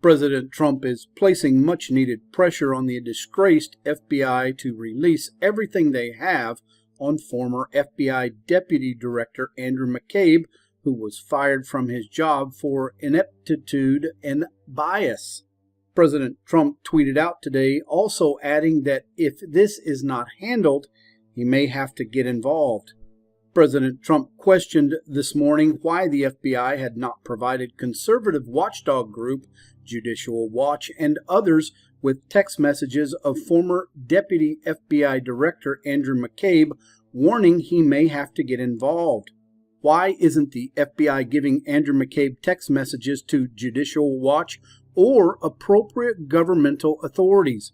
President Trump is placing much-needed pressure on the disgraced FBI to release everything they have on former FBI Deputy Director Andrew Mccabe, who was fired from his job for ineptitude and bias. President Trump tweeted out today, also adding that if this is not handled, he may have to get involved. President Trump questioned this morning why the FBI had not provided conservative watchdog group Judicial Watch and others with text messages of former Deputy FBI Director Andrew Mccabe warning he may have to get involved. Why isn't the FBI giving Andrew Mccabe text messages to Judicial Watch or appropriate governmental authorities?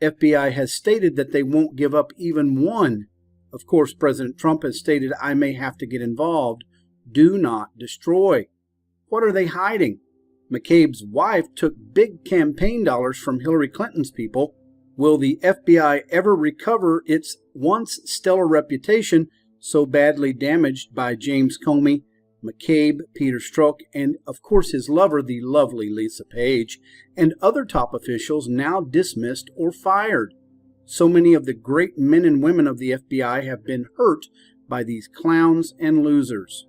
FBI has stated that they won't give up even one. Of course, President Trump has stated, I may have to get involved. Do not destroy. What are they hiding? McCabe's wife took big campaign dollars from Hillary Clinton's people. Will the FBI ever recover its once stellar reputation so badly damaged by James Comey, McCabe, Peter Strzok, and of course his lover, the lovely Lisa Page, and other top officials now dismissed or fired? So many of the great men and women of the FBI have been hurt by these clowns and losers.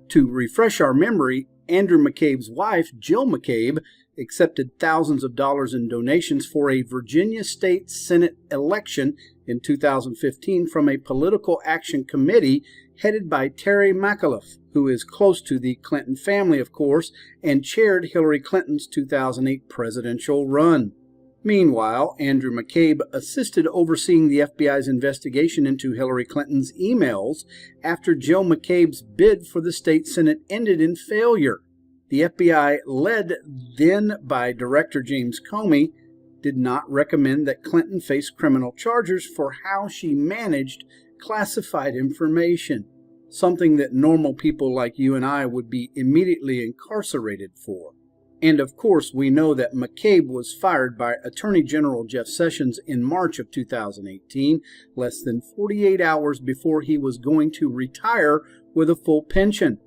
To refresh our memory, Andrew McCabe's wife, Jill McCabe, accepted thousands of dollars in donations for a Virginia State Senate election in 2015 from a political action committee headed by Terry McAuliffe, who is close to the Clinton family, of course, and chaired Hillary Clinton's 2008 presidential run. Meanwhile, Andrew McCabe assisted overseeing the FBI's investigation into Hillary Clinton's emails after Jill McCabe's bid for the state Senate ended in failure. The FBI, led then by Director James Comey, did not recommend that Clinton face criminal charges for how she managed classified information, something that normal people like you and I would be immediately incarcerated for. And of course, we know that McCabe was fired by Attorney General Jeff Sessions in March of 2018, less than 48 hours before he was going to retire with a full pension.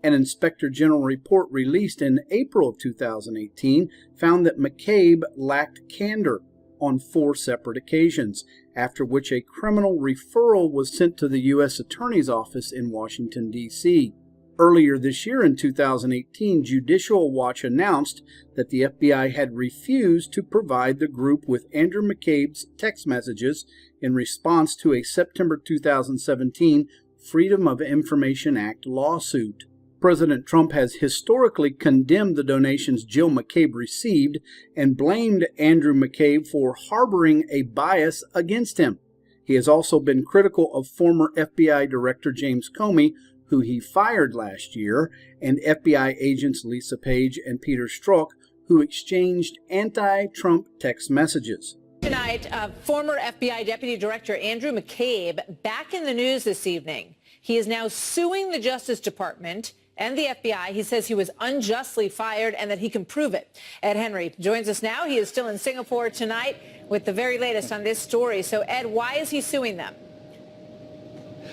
An Inspector General report released in April of 2018 found that McCabe lacked candor on 4 separate occasions, after which a criminal referral was sent to the U.S. Attorney's Office in Washington, D.C. Earlier this year in 2018, Judicial Watch announced that the FBI had refused to provide the group with Andrew McCabe's text messages in response to a September 2017 Freedom of Information Act lawsuit. President Trump has historically condemned the donations Jill McCabe received and blamed Andrew McCabe for harboring a bias against him. He has also been critical of former FBI Director James Comey, who he fired last year, and FBI agents Lisa Page and Peter Strzok, who exchanged anti-Trump text messages. Tonight, former FBI Deputy Director Andrew McCabe back in the news this evening. He is now suing the Justice Department and the FBI. He says he was unjustly fired and that he can prove it. Ed Henry joins us now. He is still in Singapore tonight with the very latest on this story. So, Ed, why is he suing them?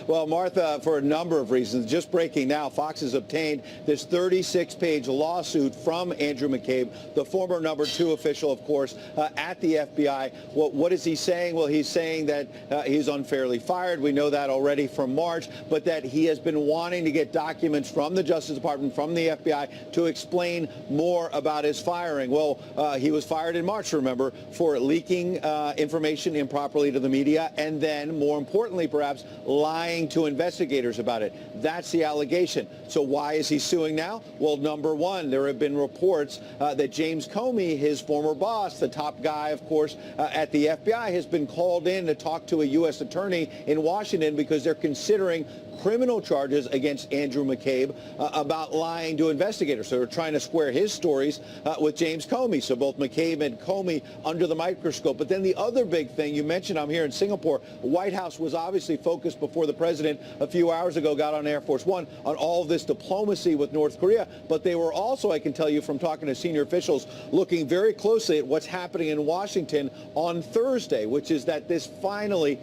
Well, Martha, for a number of reasons. Just breaking now, Fox has obtained this 36-page lawsuit from Andrew McCabe, the former number 2 official, of course, at the FBI. What is he saying? Well, he's saying that he's unfairly fired. We know that already from March, but that he has been wanting to get documents from the Justice Department, from the FBI, to explain more about his firing. Well, he was fired in March, remember, for leaking information improperly to the media, and then, more importantly, perhaps, lying to investigators about it. That's the allegation. So why is he suing now? Well, number one, there have been reports that James Comey, his former boss, the top guy, of course, at the FBI, has been called in to talk to a U.S. attorney in Washington because they're considering criminal charges against Andrew McCabe about lying to investigators. So they're trying to square his stories with James Comey. So both McCabe and Comey under the microscope. But then the other big thing, you mentioned I'm here in Singapore. The White House was obviously focused before the the president a few hours ago got on Air Force One on all of this diplomacy with North Korea. But they were also, I can tell you from talking to senior officials, looking very closely at what's happening in Washington on Thursday, which is that this finally,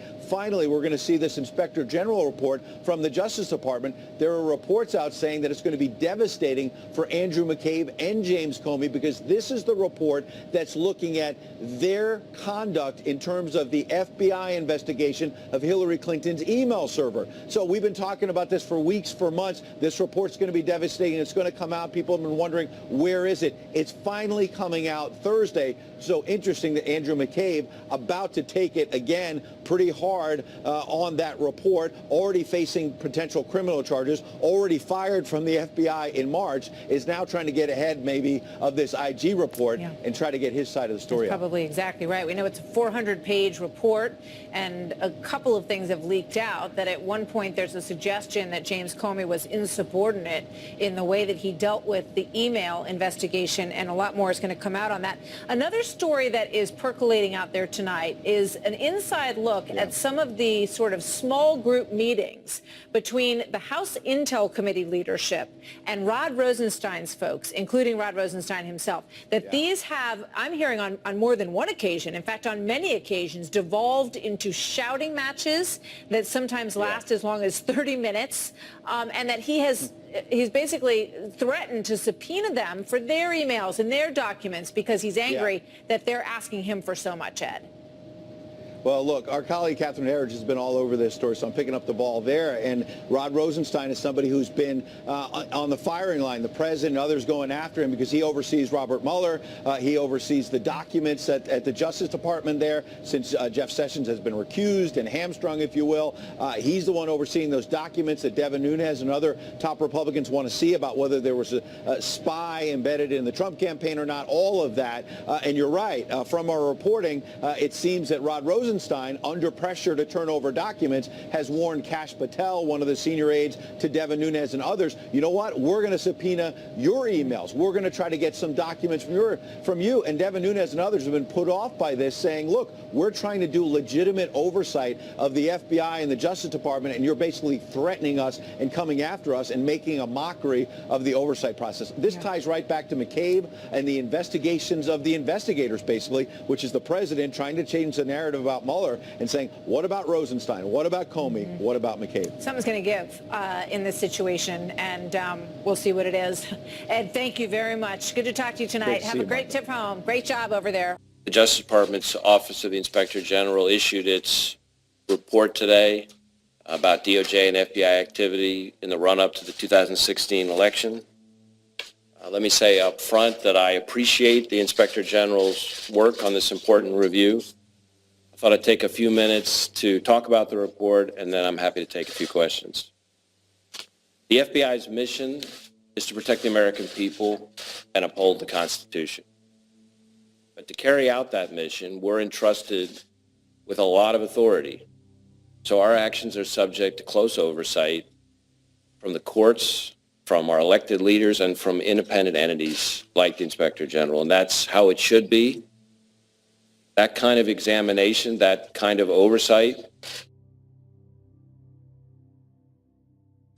we're going to see this Inspector General report from the Justice Department. There are reports out saying that it's going to be devastating for Andrew McCabe and James Comey, because this is the report that's looking at their conduct in terms of the FBI investigation of Hillary Clinton's email server. So we've been talking about this for weeks, for months. This report's going to be devastating. It's going to come out. People have been wondering, where is it? It's finally coming out Thursday. So interesting that Andrew McCabe about to take it again pretty hard on that report, already facing potential criminal charges, already fired from the FBI in March, is now trying to get ahead maybe of this IG report and try to get his side of the story. That's probably exactly right. We know it's a 400-page report, and a couple of things have leaked out. That at one point there's a suggestion that James Comey was insubordinate in the way that he dealt with the email investigation, and a lot more is going to come out on that. Another story that is percolating out there tonight is an inside look at some of the sort of small group meetings between the House Intel Committee leadership and Rod Rosenstein's folks, including Rod Rosenstein himself, that these have, I'm hearing on more than one occasion, in fact on many occasions, devolved into shouting matches that sometimes last as long as 30 minutes, and that he's basically threatened to subpoena them for their emails and their documents because he's angry that they're asking him for so much, Ed. Well, look, our colleague Catherine Herridge has been all over this story, so I'm picking up the ball there. And Rod Rosenstein is somebody who's been on the firing line, the president and others going after him, because he oversees Robert Mueller. He oversees the documents at the Justice Department there, since Jeff Sessions has been recused and hamstrung, if you will. He's the one overseeing those documents that Devin Nunes and other top Republicans want to see about whether there was a spy embedded in the Trump campaign or not, all of that. And you're right. From our reporting, it seems that Rod Rosenstein, under pressure to turn over documents, has warned Kash Patel, one of the senior aides to Devin Nunes and others, you know what, we're going to subpoena your emails. We're going to try to get some documents from you. And Devin Nunes and others have been put off by this, saying, look, we're trying to do legitimate oversight of the FBI and the Justice Department, and you're basically threatening us and coming after us and making a mockery of the oversight process. This ties right back to McCabe and the investigations of the investigators, basically, which is the president trying to change the narrative about Mueller and saying, what about Rosenstein? What about Comey? What about McCabe? Something's going to give in this situation, and we'll see what it is. Ed, thank you very much. Good to talk to you tonight. Have a great trip home. Great job over there. The Justice Department's Office of the Inspector General issued its report today about DOJ and FBI activity in the run-up to the 2016 election. Let me say up front that I appreciate the Inspector General's work on this important review. I thought I'd take a few minutes to talk about the report, and then I'm happy to take a few questions. The FBI's mission is to protect the American people and uphold the Constitution. But to carry out that mission, we're entrusted with a lot of authority. So our actions are subject to close oversight from the courts, from our elected leaders, and from independent entities like the Inspector General. And that's how it should be. That kind of examination, that kind of oversight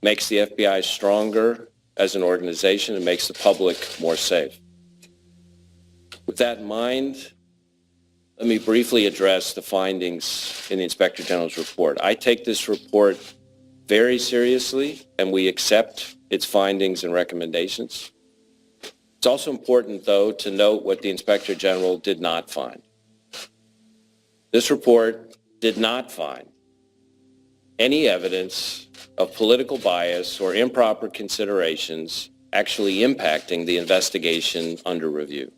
makes the FBI stronger as an organization and makes the public more safe. With that in mind, let me briefly address the findings in the Inspector General's report. I take this report very seriously, and we accept its findings and recommendations. It's also important, though, to note what the Inspector General did not find. This report did not find any evidence of political bias or improper considerations actually impacting the investigation under review.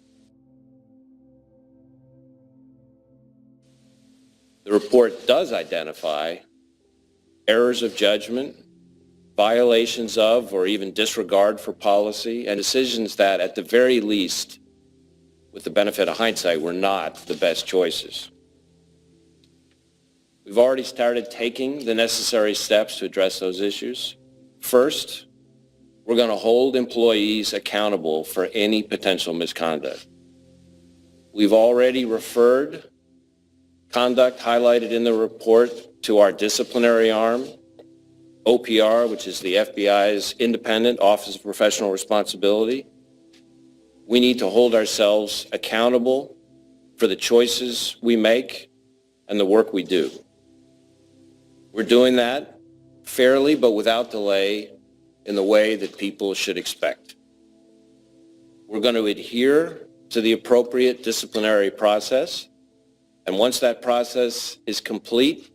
The report does identify errors of judgment, violations of or even disregard for policy, and decisions that, at the very least, with the benefit of hindsight, were not the best choices. We've already started taking the necessary steps to address those issues. First, we're going to hold employees accountable for any potential misconduct. We've already referred conduct highlighted in the report to our disciplinary arm, OPR, which is the FBI's independent Office of Professional Responsibility. We need to hold ourselves accountable for the choices we make and the work we do. We're doing that fairly but without delay in the way that people should expect. We're going to adhere to the appropriate disciplinary process, and once that process is complete,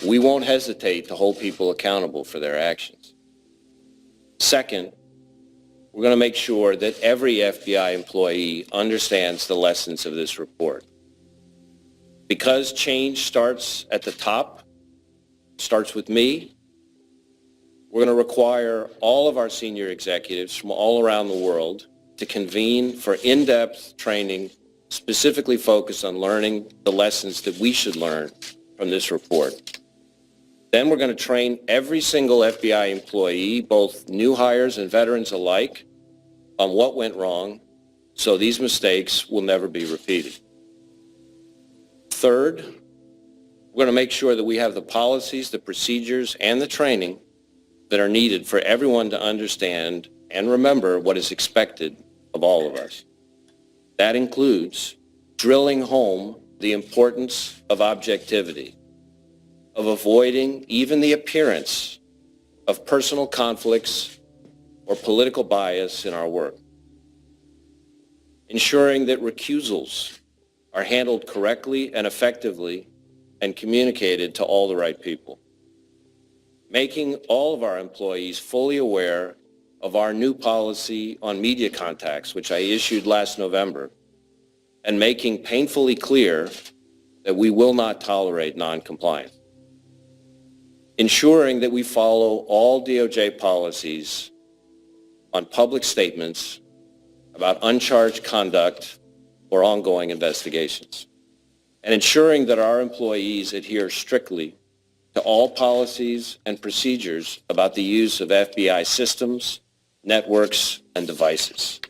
we won't hesitate to hold people accountable for their actions. Second, we're going to make sure that every FBI employee understands the lessons of this report. Because change starts at the top, starts with me, we're going to require all of our senior executives from all around the world to convene for in-depth training specifically focused on learning the lessons that we should learn from this report. Then we're going to train every single FBI employee, both new hires and veterans alike, on what went wrong so these mistakes will never be repeated. Third, we're going to make sure that we have the policies, the procedures, and the training that are needed for everyone to understand and remember what is expected of all of us. That includes drilling home the importance of objectivity, of avoiding even the appearance of personal conflicts or political bias in our work, ensuring that recusals are handled correctly and effectively and communicated to all the right people, making all of our employees fully aware of our new policy on media contacts, which I issued last November, and making painfully clear that we will not tolerate noncompliance. Ensuring that we follow all DOJ policies on public statements about uncharged conduct or ongoing investigations, and ensuring that our employees adhere strictly to all policies and procedures about the use of FBI systems, networks, and devices.